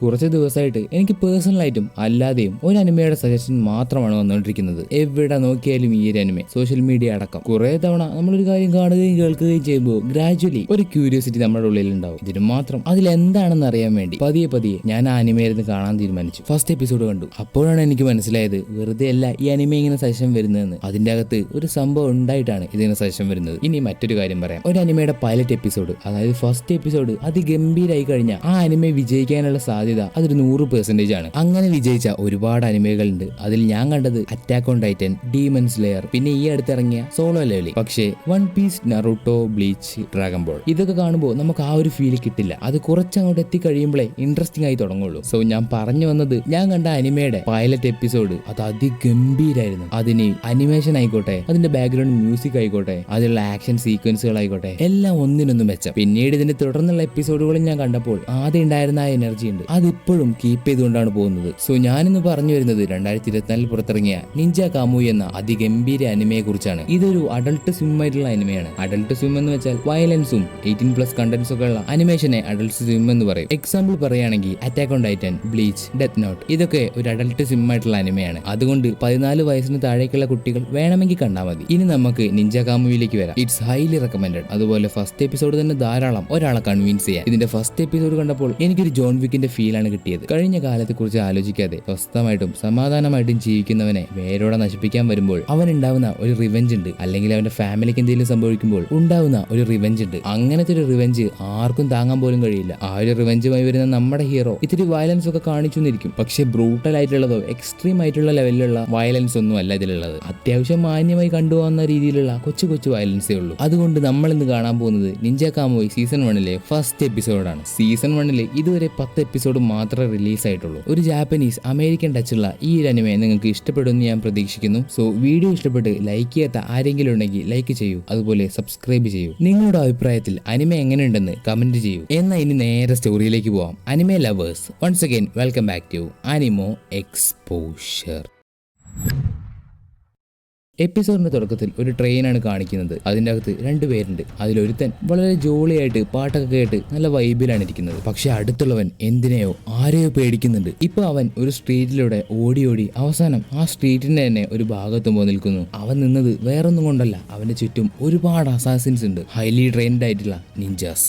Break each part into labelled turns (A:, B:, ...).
A: കുറച്ച് ദിവസമായിട്ട് എനിക്ക് പേഴ്സണലായിട്ടും അല്ലാതെയും ഒരു അനിമയുടെ സജഷൻ മാത്രമാണ് വന്നുകൊണ്ടിരിക്കുന്നത്. എവിടെ നോക്കിയാലും ഈ ഒരു അനിമെ, സോഷ്യൽ മീഡിയ അടക്കം. കുറെ തവണ നമ്മളൊരു കാര്യം കാണുകയും കേൾക്കുകയും ചെയ്യുമ്പോൾ ഗ്രാജുവലി ഒരു ക്യൂരിയോസിറ്റി നമ്മുടെ ഉള്ളിൽ ഉണ്ടാവും. ഇതിന് മാത്രം അതിലെന്താണെന്ന് അറിയാൻ വേണ്ടി പതിയെ പതിയെ ഞാൻ ആ അനിമയായിരുന്നു കാണാൻ തീരുമാനിച്ചു. ഫസ്റ്റ് എപ്പിസോഡ് കണ്ടു. അപ്പോഴാണ് എനിക്ക് മനസ്സിലായത് വെറുതെ അല്ല ഈ അനിമ ഇങ്ങനെ സജഷൻ വരുന്നതെന്ന്. അതിന്റെ അകത്ത് ഒരു സംഭവം ഉണ്ടായിട്ടാണ് ഇതിന് സജഷൻ വരുന്നത്. ഇനി മറ്റൊരു കാര്യം പറയാം. ഒരു അനിമയുടെ പൈലറ്റ് എപ്പിസോഡ്, അതായത് ഫസ്റ്റ് എപ്പിസോഡ് അതിഗംഭീരായി കഴിഞ്ഞാൽ ആ അനിമെ വിജയിക്കാനുള്ള സാധ്യത അതൊരു 100% ആണ്. അങ്ങനെ വിജയിച്ച ഒരുപാട് അനിമകളുണ്ട്. അതിൽ ഞാൻ കണ്ടത് Attack on Titan, Demon Slayer, പിന്നെ ഈ അടുത്തിറങ്ങിയ സോളോ ലെവലിംഗ്. പക്ഷേ One Piece, Naruto, Bleach, Dragon Ball ഇതൊക്കെ കാണുമ്പോൾ നമുക്ക് ആ ഒരു ഫീൽ കിട്ടില്ല. അത് കുറച്ചങ്ങോട്ട് എത്തിക്കഴിയുമ്പോഴേ ഇൻട്രസ്റ്റിംഗ് ആയി തുടങ്ങുള്ളൂ. സോ ഞാൻ പറഞ്ഞു വന്നത്, ഞാൻ കണ്ട അനിമയുടെ പൈലറ്റ് എപ്പിസോഡ് അത് അതിഗംഭീരായിരുന്നു. അതിന് അനിമേഷൻ ആയിക്കോട്ടെ, അതിന്റെ ബാക്ക്ഗ്രൗണ്ട് മ്യൂസിക് ആയിക്കോട്ടെ, അതിലുള്ള ആക്ഷൻ സീക്വൻസുകൾ ആയിക്കോട്ടെ, എല്ലാം ഒന്നിനൊന്നും മെച്ചം. പിന്നീട് ഇതിന്റെ തുടർന്നുള്ള എപ്പിസോഡുകളും ഞാൻ കണ്ടപ്പോൾ ആദ്യം ഉണ്ടായിരുന്ന ആ എനർജി ഉണ്ട്, അതിപ്പോഴും കീപ്പ് ചെയ്തുകൊണ്ടാണ് പോകുന്നത്. സോ ഞാനിന്ന് പറഞ്ഞു വരുന്നത് 2024 പുറത്തിറങ്ങിയ നിഞ്ച കാമുയി എന്ന അതിഗംഭീര അനിമയെ കുറിച്ചാണ്. ഇതൊരു അഡൾട്ട് സ്വിം ആയിട്ടുള്ള അനിമയാണ്. അഡൾട്ട് സ്വിം എന്ന് വെച്ചാൽ വയലൻസും 18+ കണ്ടന്റ്സ് ഒക്കെ ഉള്ള അനിമേഷനെ അഡൾട്ട് സ്വിം എന്ന് പറയും. എക്സാമ്പിൾ പറയുകയാണെങ്കിൽ Attack on Titan, Bleach, Death Note ഇതൊക്കെ ഒരു അഡൾട്ട് സ്വിം ആയിട്ടുള്ള അനിമയാണ്. അതുകൊണ്ട് 14 വയസ്സിന് താഴേക്കുള്ള കുട്ടികൾ വേണമെങ്കിൽ കണ്ടാൽ മതി. ഇനി നമുക്ക് നിഞ്ച കാമുയിലേക്ക് വരാം. It's highly recommended. അതുപോലെ ഫസ്റ്റ് എപ്പിസോഡ് തന്നെ ധാരാളം ഒരാളെ കൺവിൻസ് ചെയ്യാൻ. ഇതിന്റെ ഫസ്റ്റ് എപ്പിസോഡ് കണ്ടപ്പോൾ എനിക്കൊരു ജോൺ വിക്കിന്റെ ഫീലാണ് കിട്ടിയത്. കഴിഞ്ഞ കാലത്തെ കുറിച്ച് ആലോചിക്കാതെ സ്വസ്ഥമായിട്ടും സമാധാനമായിട്ടും ജീവിക്കുന്നവനെ വേരോടെ നശിപ്പിക്കാൻ വരുമ്പോൾ അവൻ ഉണ്ടാവുന്ന ഒരു റിവെഞ്ച് ഉണ്ട്, അല്ലെങ്കിൽ അവന്റെ ഫാമിലിക്ക് എന്തെങ്കിലും സംഭവിക്കുമ്പോൾ ഉണ്ടാവുന്ന ഒരു റിവെഞ്ച് ഉണ്ട്. അങ്ങനത്തെ ഒരു റിവെഞ്ച് ആർക്കും താങ്ങാൻ പോലും കഴിയില്ല. ആ ഒരു റിവെഞ്ചുമായി വരുന്ന നമ്മുടെ ഹീറോ ഇത്തിരി വയലൻസ് ഒക്കെ കാണിച്ചു എന്നിരിക്കും. പക്ഷെ ബ്രൂട്ടൽ ആയിട്ടുള്ളതോ എക്സ്ട്രീം ആയിട്ടുള്ള ലെവലിലുള്ള വയലൻസ് ഒന്നും അല്ല ഇതിലുള്ളത്. അത്യാവശ്യം മാന്യമായി കണ്ടുപോകുന്ന രീതിയിലുള്ള കൊച്ചു കൊച്ചു വയലൻസേ ഉള്ളൂ. അതുകൊണ്ട് നമ്മൾ ഇന്ന് കാണാൻ പോകുന്നത് നിഞ്ച കാമുയി സീസൺ 1 ഫസ്റ്റ് എപ്പിസോഡാണ്. സീസൺ 1 ഇതുവരെ 10 എപ്പിസോഡ് മാത്രമേ റിലീസ് ആയിട്ടുള്ളൂ. ഒരു ജാപ്പനീസ് അമേരിക്കൻ ടച്ചുള്ള ഈ ഒരു അനിമെ നിങ്ങൾക്ക് ഇഷ്ടപ്പെടുമെന്ന് ഞാൻ പ്രതീക്ഷിക്കുന്നു. സോ വീഡിയോ ഇഷ്ടപ്പെട്ട് ലൈക്ക് ചെയ്യാത്ത ആരെങ്കിലും ഉണ്ടെങ്കിൽ ലൈക്ക് ചെയ്യൂ, അതുപോലെ സബ്സ്ക്രൈബ് ചെയ്യൂ. നിങ്ങളുടെ അഭിപ്രായത്തിൽ അനിമെ എങ്ങനെയുണ്ടെന്ന് കമന്റ് ചെയ്യൂ. എന്നാൽ ഇനി നേരെ സ്റ്റോറിയിലേക്ക് പോവാം. Anime lovers, once again welcome back to anime exposure. എപ്പിസോഡിന്റെ തുടക്കത്തിൽ ഒരു ട്രെയിനാണ് കാണിക്കുന്നത്. അതിൻ്റെ അകത്ത് 2 പേരുണ്ട്. അതിലൊരുത്തൻ വളരെ ജോളിയായിട്ട് പാട്ടൊക്കെ കേട്ട് നല്ല വൈബിലാണ് ഇരിക്കുന്നത്. പക്ഷെ അടുത്തുള്ളവൻ എന്തിനെയോ ആരെയോ പേടിക്കുന്നുണ്ട്. ഇപ്പൊ അവൻ ഒരു സ്ട്രീറ്റിലൂടെ ഓടി ഓടി അവസാനം ആ സ്ട്രീറ്റിന്റെ തന്നെ ഒരു ഭാഗത്തുമ്പോൾ നിൽക്കുന്നു. അവൻ നിന്നത് വേറൊന്നും കൊണ്ടല്ല, അവന്റെ ചുറ്റും ഒരുപാട് അസാസിൻസ് ഉണ്ട്, ഹൈലി ട്രെയിൻഡ് ആയിട്ടുള്ള നിഞ്ചാസ്.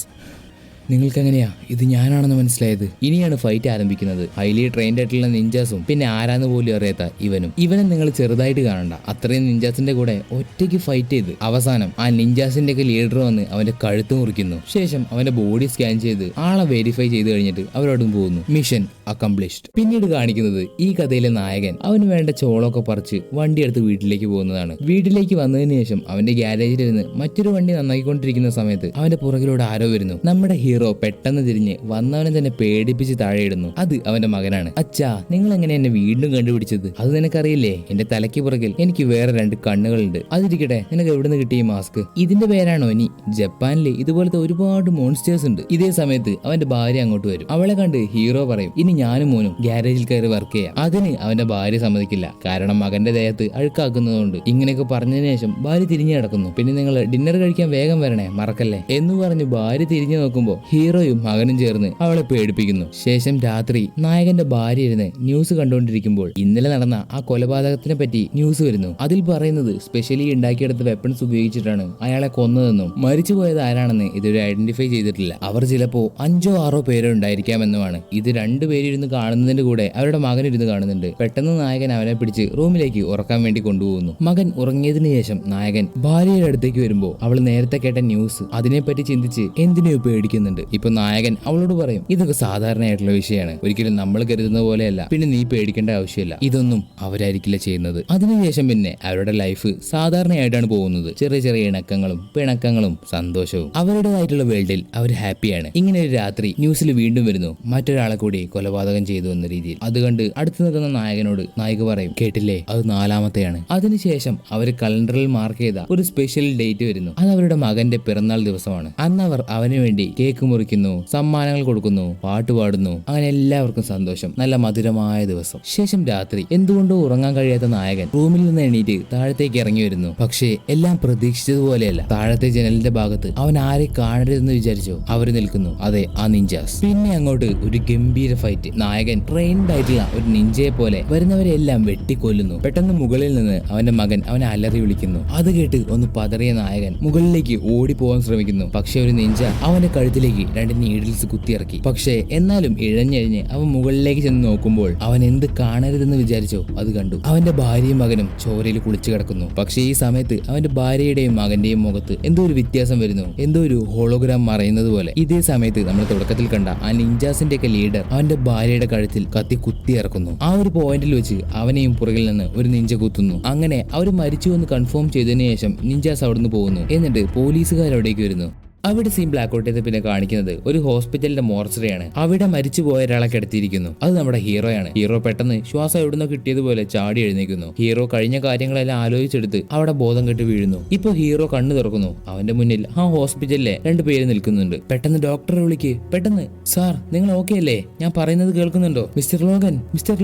A: നിങ്ങൾക്ക് എങ്ങനെയാ ഇത് ഞാനാണെന്ന് മനസ്സിലായത്? ഇനിയാണ് ഫൈറ്റ് ആരംഭിക്കുന്നത്. ഹൈലി ട്രെയിൻഡ് ആയിട്ടുള്ള നിഞ്ചാസും പിന്നെ ആരാന്ന് പോലും അറിയാത്ത ഇവനെ നിങ്ങൾ ചെറുതായിട്ട് കാണണ്ട. അത്രയും നിഞ്ചാസിന്റെ കൂടെ ഒറ്റയ്ക്ക് ഫൈറ്റ് ചെയ്ത് അവസാനം ആ നിഞ്ചാസിന്റെ ഒക്കെ ലീഡർ വന്ന് അവന്റെ കഴുത്ത് മുറിക്കുന്നു. ശേഷം അവന്റെ ബോഡി സ്കാൻ ചെയ്ത് ആളെ വെരിഫൈ ചെയ്ത് കഴിഞ്ഞിട്ട് അവരോടും പോകുന്നു. Mission accomplished. പിന്നീട് കാണിക്കുന്നത് ഈ കഥയിലെ നായകൻ അവന് വേണ്ട ചോളൊക്കെ പറിച്ച് വണ്ടി എടുത്ത് വീട്ടിലേക്ക് പോകുന്നതാണ്. വീട്ടിലേക്ക് വന്നതിന് ശേഷം അവന്റെ ഗ്യാരേജിലിരുന്ന് മറ്റൊരു വണ്ടി നന്നാക്കിക്കൊണ്ടിരിക്കുന്ന സമയത്ത് അവന്റെ പുറകിലൂടെ ആരോ വരുന്നു. നമ്മുടെ ഹീറോ പെട്ടെന്ന് തിരിഞ്ഞ് വന്നവനെ തന്നെ പേടിപ്പിച്ച് താഴെയിടുന്നു. അത് അവന്റെ മകനാണ്. അച്ഛാ, നിങ്ങൾ എങ്ങനെ എന്നെ വീണ്ടും കണ്ടുപിടിച്ചത്? അത് നിനക്കറിയില്ലേ, എന്റെ തലയ്ക്ക് പുറകിൽ എനിക്ക് വേറെ 2 കണ്ണുകളുണ്ട്. അതിരിക്കട്ടെ, നിനക്ക് എവിടുന്ന് കിട്ടിയ മാസ്ക്? ഇതിന്റെ പേരാണോ ഇനി? ജപ്പാനിലെ ഇതുപോലത്തെ ഒരുപാട് മോൺസ്റ്റേഴ്സ് ഉണ്ട്. ഇതേ സമയത്ത് അവന്റെ ഭാര്യ അങ്ങോട്ട് വരും. അവളെ കണ്ട് ഹീറോ പറയും, ഇനി ഞാനും മോനും ഗ്യാരേജിൽ കയറി വർക്ക് ചെയ്യാം. അതിന് അവന്റെ ഭാര്യ സമ്മതിക്കില്ല, കാരണം മകന്റെ ദേഹത്ത് അഴുക്കാക്കുന്നതുകൊണ്ട്. ഇങ്ങനെയൊക്കെ പറഞ്ഞതിന് ശേഷം ഭാര്യ തിരിഞ്ഞു കിടക്കുന്നു. പിന്നെ നിങ്ങൾ ഡിന്നർ കഴിക്കാൻ വേഗം വരണേ, മറക്കല്ലേ എന്ന് പറഞ്ഞ് ഭാര്യ തിരിഞ്ഞു നോക്കുമ്പോൾ ഹീറോയും മകനും ചേർന്ന് അവളെ പേടിപ്പിക്കുന്നു. ശേഷം രാത്രി നായകന്റെ ഭാര്യ ഇരുന്ന് ന്യൂസ് കണ്ടുകൊണ്ടിരിക്കുമ്പോൾ ഇന്നലെ നടന്ന ആ കൊലപാതകത്തിനെ പറ്റി ന്യൂസ് വരുന്നു. അതിൽ പറയുന്നത് സ്പെഷ്യലി ഉണ്ടാക്കിയെടുത്ത വെപ്പൺസ് ഉപയോഗിച്ചിട്ടാണ് അയാളെ കൊന്നതെന്നും മരിച്ചുപോയത് ആരാണെന്ന് ഇതുവരെ ഐഡന്റിഫൈ ചെയ്തിട്ടില്ല. അവർ ചിലപ്പോ 5 or 6 പേരോ ഉണ്ടായിരിക്കാമെന്നുമാണ്. ഇത് 2 പേരിരുന്ന് കാണുന്നതിന്റെ കൂടെ അവരുടെ മകൻ ഇരുന്ന് കാണുന്നുണ്ട്. പെട്ടെന്ന് നായകൻ അവനെ പിടിച്ച് റൂമിലേക്ക് ഉറക്കാൻ വേണ്ടി കൊണ്ടുപോകുന്നു. മകൻ ഉറങ്ങിയതിനു ശേഷം നായകൻ ഭാര്യയുടെ അടുത്തേക്ക് വരുമ്പോൾ അവൾ നേരത്തെ കേട്ട ന്യൂസ് അതിനെപ്പറ്റി ചിന്തിച്ച് എന്തിനെയോ പേടിക്കുന്നുണ്ട്. ഇപ്പൊ നായകൻ അവളോട് പറയും, ഇതൊക്കെ സാധാരണയായിട്ടുള്ള വിഷയമാണ്, ഒരിക്കലും നമ്മൾ കരുതുന്ന പോലെയല്ല, പിന്നെ നീ പേടിക്കേണ്ട ആവശ്യമില്ല, ഇതൊന്നും അവരായിരിക്കില്ല ചെയ്യുന്നത്. അതിനുശേഷം പിന്നെ അവരുടെ ലൈഫ് സാധാരണയായിട്ടാണ് പോകുന്നത്. ചെറിയ ചെറിയ ഇണക്കങ്ങളും പിണക്കങ്ങളും സന്തോഷവും. അവരുടേതായിട്ടുള്ള വേൾഡിൽ അവർ ഹാപ്പിയാണ്. ഇങ്ങനെ ഒരു രാത്രി ന്യൂസിൽ വീണ്ടും വരുന്നു, മറ്റൊരാളെ കൂടി കൊലപാതകം ചെയ്തു എന്ന രീതിയിൽ. അതുകണ്ട് അടുത്ത് നിൽക്കുന്ന നായകനോട് നായിക പറയും, കേട്ടില്ലേ, അത് 4ാമത്തെയാണ്. അതിനുശേഷം അവർ കലണ്ടറിൽ മാർക്ക് ചെയ്ത ഒരു സ്പെഷ്യൽ ഡേറ്റ് വരുന്നു. അത് അവരുടെ മകന്റെ പിറന്നാൾ ദിവസമാണ്. അന്ന് അവർ അവന് വേണ്ടി കേക്ക് മുറിക്കുന്നു, സമ്മാനങ്ങൾ കൊടുക്കുന്നു, പാട്ട് പാടുന്നു. അങ്ങനെ എല്ലാവർക്കും സന്തോഷം. നല്ല മധുരമായ ദിവസം. ശേഷം രാത്രി എന്തുകൊണ്ടോ ഉറങ്ങാൻ കഴിയാത്ത നായകൻ റൂമിൽ നിന്ന് എണീറ്റ് താഴത്തേക്ക് ഇറങ്ങി വരുന്നു. പക്ഷേ എല്ലാം പ്രതീക്ഷിച്ചതുപോലെയല്ല. താഴത്തെ ജനലിന്റെ ഭാഗത്ത് അവൻ ആരെ കാണരുതെന്ന് വിചാരിച്ചോ അവര് നിൽക്കുന്നു. അതെ, ആ നിഞ്ചാസ്. പിന്നെ അങ്ങോട്ട് ഒരു ഗംഭീര ഫൈറ്റ്. നായകൻ ട്രെയിൻഡ് ആയിട്ടുള്ള ഒരു നിഞ്ചയെ പോലെ വരുന്നവരെല്ലാം വെട്ടിക്കൊല്ലുന്നു. പെട്ടെന്ന് മുകളിൽ നിന്ന് അവന്റെ മകൻ അവനെ അലറി വിളിക്കുന്നു. അത് കേട്ട് ഒന്ന് പതറിയ നായകൻ മുകളിലേക്ക് ഓടിപ്പോവാൻ ശ്രമിക്കുന്നു. പക്ഷെ ഒരു നിഞ്ച അവന്റെ കഴുത്തിലേക്ക് 2 നീഡിൽസ് കുത്തിയിറക്കി. പക്ഷേ എന്നാലും ഇഴഞ്ഞിഴഞ്ഞ് അവൻ മുകളിലേക്ക് ചെന്ന് നോക്കുമ്പോൾ അവൻ എന്ത് കാണരുതെന്ന് വിചാരിച്ചോ അത് കണ്ടു. അവന്റെ ഭാര്യയും മകനും ചോരയിൽ കുളിച്ചു കിടക്കുന്നു. പക്ഷേ ഈ സമയത്ത് അവന്റെ ഭാര്യയുടെയും മകന്റെയും മുഖത്ത് എന്തോ ഒരു വ്യത്യാസം വരുന്നു. എന്തോ ഒരു ഹോളോഗ്രാം മറയുന്നത് പോലെ. ഇതേ സമയത്ത് നമ്മൾ തുടക്കത്തിൽ കണ്ട ആ നിഞ്ചാസിന്റെ ഒക്കെ ലീഡർ അവന്റെ ഭാര്യയുടെ കഴുത്തിൽ കത്തി കുത്തിയിറക്കുന്നു. ആ ഒരു പോയിന്റിൽ വെച്ച് അവനെയും പുറകിൽ നിന്ന് ഒരു നിഞ്ച കുത്തുന്നു. അങ്ങനെ അവർ മരിച്ചു എന്ന് കൺഫേം ചെയ്തതിനു ശേഷം നിഞ്ചാസ് അവിടുന്ന് പോകുന്നു. എന്നിട്ട് പോലീസുകാരവിടേക്ക് വരുന്നു. അവിടെ സീൻ ബ്ലാക്ക് ഔട്ട് ചെയ്ത് പിന്നെ കാണിക്കുന്നത് ഒരു ഹോസ്പിറ്റലിന്റെ മോർച്ചറിയാണ്. അവിടെ മരിച്ചു പോയ ഒരാളെ കിടത്തിയിരിക്കുന്നു. അത് നമ്മുടെ ഹീറോയാണ്. ഹീറോ പെട്ടെന്ന് ശ്വാസം എവിടുന്നോ കിട്ടിയതുപോലെ ചാടി എഴുന്നേക്കുന്നു. ഹീറോ കഴിഞ്ഞ കാര്യങ്ങളെല്ലാം ആലോചിച്ചെടുത്ത് അവിടെ ബോധം കെട്ട് വീഴുന്നു. ഇപ്പൊ ഹീറോ കണ്ണു തുറക്കുന്നു. അവന്റെ മുന്നിൽ ആ ഹോസ്പിറ്റലിലെ 2 പേര് നിൽക്കുന്നുണ്ട്. പെട്ടെന്ന് ഡോക്ടറെ വിളിക്ക്, പെട്ടെന്ന്. സാർ, നിങ്ങൾ ഓക്കെ അല്ലേ? ഞാൻ പറയുന്നത് കേൾക്കുന്നുണ്ടോ? മിസ്റ്റർ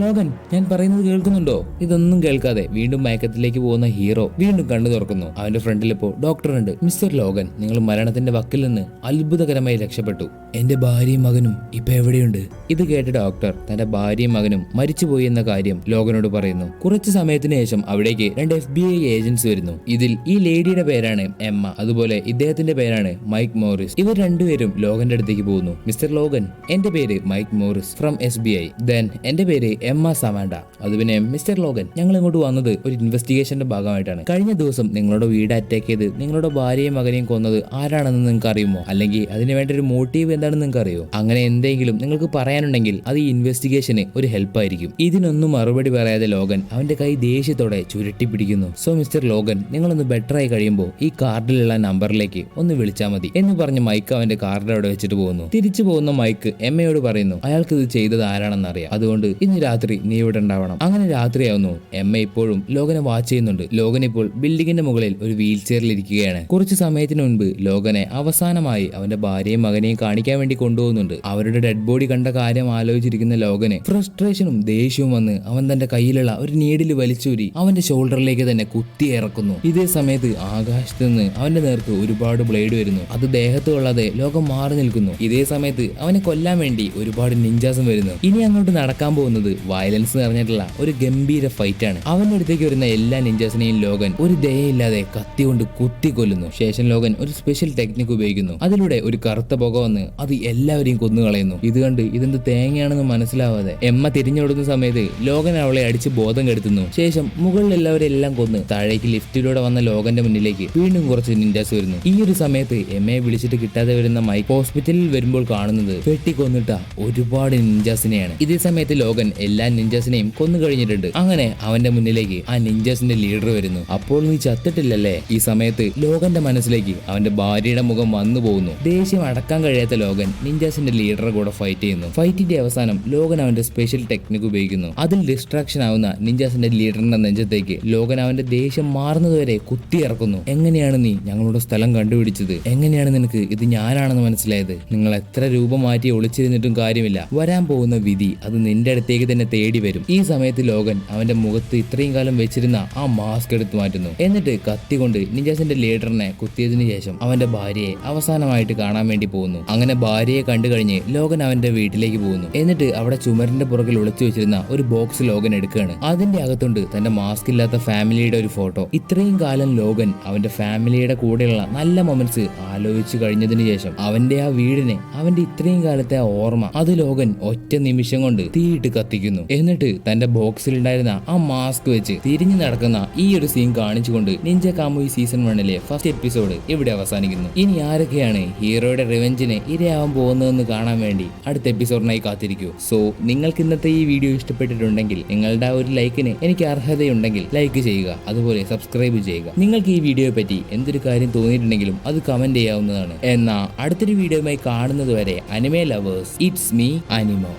A: ലോഗൻ, ഞാൻ പറയുന്നത് കേൾക്കുന്നുണ്ടോ? ഇതൊന്നും കേൾക്കാതെ വീണ്ടും മയക്കത്തിലേക്ക് പോകുന്ന ഹീറോ വീണ്ടും കണ്ണു തുറക്കുന്നു. അവന്റെ ഫ്രണ്ടിൽ ഇപ്പോ ഡോക്ടർ ഉണ്ട്. മിസ്റ്റർ ലോഗൻ, നിങ്ങൾ മരണത്തിന്റെ വക്കിൽ നിന്ന് അത്ഭുതകരമായി രക്ഷപ്പെട്ടു. എന്റെ ഭാര്യയും മകനും ഇപ്പൊ എവിടെയുണ്ട്? ഇത് കേട്ട ഡോക്ടർ തന്റെ ഭാര്യയും മകനും മരിച്ചുപോയി എന്ന കാര്യം ലോഗനോട് പറയുന്നു. കുറച്ചു സമയത്തിന് ശേഷം അവിടേക്ക് 2 FBI ഏജന്റ്സ് വരുന്നു. ഇതിൽ ഈ ലേഡിയുടെ പേരാണ് എമ്മ, അതുപോലെ ഇദ്ദേഹത്തിന്റെ പേരാണ് മൈക്ക് മോറിസ്. ഇവർ രണ്ടുപേരും ലോഗന്റെ അടുത്തേക്ക് പോകുന്നു. മിസ്റ്റർ ലോഗൻ, എന്റെ പേര് Mike Morris from FBI. Then എന്റെ പേര് എമ്മ സമാൻഡ. അത് പിന്നെ മിസ്റ്റർ ലോഗൻ, ഞങ്ങൾ ഇങ്ങോട്ട് വന്നത് ഒരു ഇൻവെസ്റ്റിഗേഷന്റെ ഭാഗമായിട്ടാണ്. കഴിഞ്ഞ ദിവസം നിങ്ങളുടെ വീട് അറ്റാക്ക് ചെയ്ത് നിങ്ങളുടെ ഭാര്യയും മകനെയും കൊന്നത് ആരാണെന്ന് നിങ്ങൾക്ക് അറിയുമോ? അല്ലെങ്കിൽ അതിന് വേണ്ട ഒരു മോട്ടീവ് എന്താണെന്ന് നിങ്ങൾക്ക് അറിയോ? അങ്ങനെ എന്തെങ്കിലും നിങ്ങൾക്ക് പറയാനുണ്ടെങ്കിൽ അത് ഈ ഇൻവെസ്റ്റിഗേഷന് ഒരു ഹെൽപ്പ് ആയിരിക്കും. ഇതിനൊന്നും മറുപടി പറയാതെ ലോഗൻ അവന്റെ കൈ ദേഷ്യത്തോടെ ചുരുട്ടി പിടിക്കുന്നു. സോ മിസ്റ്റർ ലോഗൻ, നിങ്ങളൊന്ന് ബെറ്റർ ആയി കഴിയുമ്പോൾ ഈ കാർഡിലുള്ള നമ്പറിലേക്ക് ഒന്ന് വിളിച്ചാൽ മതി എന്ന് പറഞ്ഞ് മൈക്ക് അവന്റെ കാർഡ് അവിടെ വെച്ചിട്ട് പോകുന്നു. തിരിച്ചു പോകുന്ന മൈക്ക് എമ്മയോട് പറയുന്നു അയാൾക്ക് ഇത് ചെയ്തത് ആരാണെന്ന് അറിയാം. അതുകൊണ്ട് ഇന്ന് രാത്രി നീ ഇവിടെ ഉണ്ടാവണം. അങ്ങനെ രാത്രിയാവുന്നു. എമ്മ ഇപ്പോഴും ലോഗനെ വാച്ച് ചെയ്യുന്നുണ്ട്. ലോഗൻ ഇപ്പോൾ ബിൽഡിങ്ങിന്റെ മുകളിൽ ഒരു വീൽ ചെയറിൽ ഇരിക്കുകയാണ്. കുറച്ചു സമയത്തിന് മുൻപ് ലോഗനെ അവസാനമായി അവന്റെ ഭാര്യയും മകനെയും കാണിക്കാൻ വേണ്ടി കൊണ്ടുപോകുന്നുണ്ട്. അവരുടെ ഡെഡ് ബോഡി കണ്ട കാര്യം ആലോചിച്ചിരിക്കുന്ന ലോഗന് ഫ്രസ്ട്രേഷനും ദേഷ്യവും വന്ന് അവൻ തന്റെ കയ്യിലുള്ള ഒരു നീഡിൽ വലിച്ചൂരി അവന്റെ ഷോൾഡറിലേക്ക് തന്നെ കുത്തി ഇറക്കുന്നു. ഇതേ സമയത്ത് ആകാശത്ത് നിന്ന് അവന്റെ നേർക്ക് ഒരുപാട് ബ്ലേഡ് വരുന്നു. അത് ദേഹത്ത് കൊള്ളാതെ ലോകം മാറി നിൽക്കുന്നു. ഇതേ സമയത്ത് അവനെ കൊല്ലാൻ വേണ്ടി ഒരുപാട് നിഞ്ചാസും വരുന്നു. ഇനി അങ്ങോട്ട് നടക്കാൻ പോകുന്നത് വയലൻസ് നിറഞ്ഞിട്ടുള്ള ഒരു ഗംഭീര ഫൈറ്റ് ആണ്. അവന്റെ അടുത്തേക്ക് വരുന്ന എല്ലാ നിഞ്ചാസിനെയും ലോഗൻ ഒരു ദയയില്ലാതെ കത്തി കൊണ്ട് കുത്തി കൊല്ലുന്നു. ശേഷം ലോഗൻ ഒരു സ്പെഷ്യൽ ടെക്നിക് ഉപയോഗിക്കുന്നു. അതിലൂടെ ഒരു കറുത്ത പുക വന്ന് അത് എല്ലാവരെയും കൊന്നുകളയുന്നു. ഇത് കണ്ട് ഇതെന്ത് തേങ്ങയാണെന്ന് മനസ്സിലാവാതെ എമ്മ തിരിഞ്ഞോടുന്ന സമയത്ത് ലോഗൻ അവളെ അടിച്ച് ബോധം കെടുത്തുന്നു. ശേഷം മുകളിൽ എല്ലാവരെല്ലാം കൊന്ന് താഴേക്ക് ലിഫ്റ്റിലൂടെ വന്ന ലോഗന്റെ മുന്നിലേക്ക് വീണ്ടും കുറച്ച് നിഞ്ചാസ് വരുന്നു. ഈ ഒരു സമയത്ത് എമ്മയെ വിളിച്ചിട്ട് കിട്ടാതെ വരുന്ന മൈക്ക് ഹോസ്പിറ്റലിൽ വരുമ്പോൾ കാണുന്നത് വെട്ടിക്കൊന്നിട്ട ഒരുപാട് നിഞ്ചാസിനെയാണ്. ഇതേ സമയത്ത് ലോഗൻ എല്ലാ നിഞ്ചാസിനെയും കൊന്നു കഴിഞ്ഞിട്ടുണ്ട്. അങ്ങനെ അവന്റെ മുന്നിലേക്ക് ആ നിഞ്ചാസിന്റെ ലീഡർ വരുന്നു. അപ്പോൾ നീ ചത്തിട്ടില്ലല്ലേ? ഈ സമയത്ത് ലോഗന്റെ മനസ്സിലേക്ക് അവന്റെ ഭാര്യയുടെ മുഖം വന്നു പോകുന്നു. ദേഷ്യം അടക്കാൻ കഴിയാത്ത ലോഗൻ നിഞ്ചാസിന്റെ ലീഡറെ കൂടെ ഫൈറ്റ് ചെയ്യുന്നു. ഫൈറ്റിന്റെ അവസാനം ലോഗൻ അവന്റെ സ്പെഷ്യൽ ടെക്നിക് ഉപയോഗിക്കുന്നു. അതിൽ ഡിസ്ട്രാക്ഷൻ ആവുന്ന നിഞ്ചാസിന്റെ ലീഡറിന്റെ നെഞ്ചത്തേക്ക് ലോഗൻ അവന്റെ ദേഷ്യം മാറുന്നതുവരെ കുത്തിയിറക്കുന്നു. എങ്ങനെയാണ് നീ ഞങ്ങളുടെ സ്ഥലം കണ്ടുപിടിച്ചത്? എങ്ങനെയാണ് നിനക്ക് ഇത് ഞാനാണെന്ന് മനസ്സിലായത്? നിങ്ങൾ എത്ര രൂപ മാറ്റി ഒളിച്ചിരുന്നിട്ടും കാര്യമില്ല. വരാൻ പോകുന്ന വിധി അത് നിന്റെ അടുത്തേക്ക് തന്നെ തേടി വരും. ഈ സമയത്ത് ലോഗൻ അവന്റെ മുഖത്ത് ഇത്രയും കാലം വെച്ചിരുന്ന ആ മാസ്ക് എടുത്തു മാറ്റുന്നു. എന്നിട്ട് കത്തി കൊണ്ട് നിഞ്ചാസിന്റെ ലീഡറിനെ കുത്തിയതിനു ശേഷം അവന്റെ ഭാര്യയെ അവസാനമായിട്ട് കാണാൻ വേണ്ടി പോകുന്നു. അങ്ങനെ ഭാര്യയെ കണ്ടു കഴിഞ്ഞ് ലോഗൻ അവന്റെ വീട്ടിലേക്ക് പോകുന്നു. എന്നിട്ട് അവിടെ ചുമരിന്റെ പുറകിൽ ഒളിച്ചു വെച്ചിരുന്ന ഒരു ബോക്സ് ലോഗൻ എടുക്കുകയാണ്. അതിന്റെ അകത്തുണ്ട് തന്റെ മാസ്ക് ഇല്ലാത്ത ഫാമിലിയുടെ ഒരു ഫോട്ടോ. ഇത്രയും കാലം ലോഗൻ അവന്റെ ഫാമിലിയുടെ കൂടെയുള്ള നല്ല മൊമെന്റ്സ് ആലോചിച്ചു കഴിഞ്ഞതിന് ശേഷം അവന്റെ ആ വീടിനെ അവന്റെ ഇത്രയും കാലത്തെ ആ ഓർമ്മ അത് ലോഗൻ ഒറ്റ നിമിഷം കൊണ്ട് തീയിട്ട് കത്തിക്കുന്നു. എന്നിട്ട് തന്റെ ബോക്സിൽ ഉണ്ടായിരുന്ന ആ മാസ്ക് വെച്ച് തിരിഞ്ഞു നടക്കുന്ന ഈ ഒരു സീൻ കാണിച്ചുകൊണ്ട് നിഞ്ച കാമുയി സീസൺ 1 ഫസ്റ്റ് എപ്പിസോഡ് ഇവിടെ അവസാനിക്കുന്നു. ഇനി ആരൊക്കെയാണ് ഹീറോയുടെ റിവെഞ്ചിന് ഇരയാവാൻ പോകുന്നതെന്ന് കാണാൻ വേണ്ടി അടുത്ത എപ്പിസോഡിനായി കാത്തിരിക്കൂ. സോ നിങ്ങൾക്ക് ഇന്നത്തെ ഈ വീഡിയോ ഇഷ്ടപ്പെട്ടിട്ടുണ്ടെങ്കിൽ നിങ്ങളുടെ ആ ഒരു ലൈക്കിന് എനിക്ക് അർഹതയുണ്ടെങ്കിൽ ലൈക്ക് ചെയ്യുക, അതുപോലെ സബ്സ്ക്രൈബ് ചെയ്യുക. നിങ്ങൾക്ക് ഈ വീഡിയോയെ പറ്റി എന്തൊരു കാര്യം തോന്നിയിട്ടുണ്ടെങ്കിലും അത് കമന്റ് ചെയ്യാവുന്നതാണ്. എന്നാ അടുത്തൊരു വീഡിയോയുമായി കാണുന്നത് വരെ അനിമേ ലവേഴ്സ്, ഇറ്റ്സ് മീ അനിമോ.